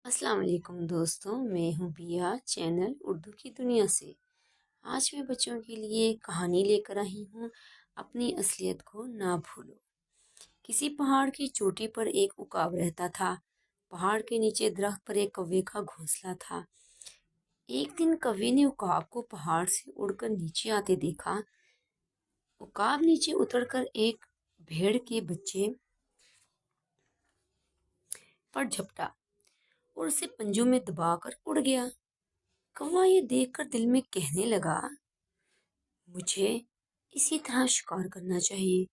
السلام علیکم دوستوں، میں ہوں بیا چینل اردو کی دنیا سے۔ آج میں بچوں کے لیے ایک کہانی لے کر آئی ہوں، اپنی اصلیت کو نہ بھولو۔ کسی پہاڑ کی چوٹی پر ایک عقاب رہتا تھا۔ پہاڑ کے نیچے درخت پر ایک کوے کا گھونسلہ تھا۔ ایک دن کوے نے عقاب کو پہاڑ سے اڑ کر نیچے آتے دیکھا۔ عقاب نیچے اتر کر ایک بھیڑ کے بچے پر جھپٹا اور اسے پنجوں میں دبا کر اڑ گیا۔ کوا یہ دیکھ کر دل میں کہنے لگا، مجھے اسی طرح شکار کرنا چاہیے۔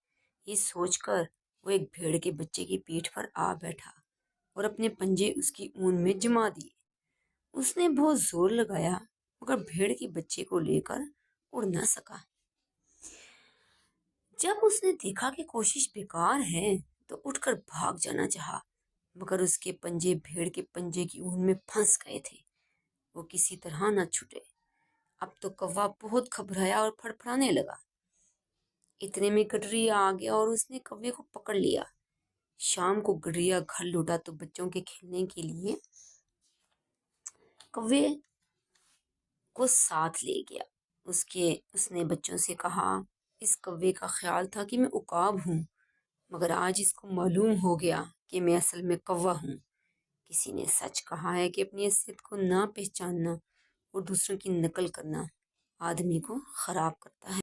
یہ سوچ کر وہ ایک بھیڑ کے بچے کی پیٹھ پر آ بیٹھا اور اپنے پنجے اس کی اون میں جما دیے۔ اس نے بہت زور لگایا مگر بھیڑ کے بچے کو لے کر اڑ نہ سکا۔ جب اس نے دیکھا کہ کوشش بیکار ہے تو اٹھ کر بھاگ جانا چاہا، مگر اس کے پنجے بھیڑ کے پنجے کی اون میں پھنس گئے تھے۔ وہ کسی طرح نہ چھٹے۔ اب تو کوا بہت گھبرایا اور پھڑپھڑانے لگا۔ اتنے میں گڈریا آ گیا اور اس نے کوے کو پکڑ لیا۔ شام کو گڈریا گھر لوٹا تو بچوں کے کھیلنے کے لیے کوے کو ساتھ لے گیا۔ اس نے بچوں سے کہا، اس کوے کا خیال تھا کہ میں عقاب ہوں، مگر آج اس کو معلوم ہو گیا کہ میں اصل میں کوا ہوں۔ کسی نے سچ کہا ہے کہ اپنی اصلیت کو نہ پہچاننا اور دوسروں کی نقل کرنا آدمی کو خراب کرتا ہے۔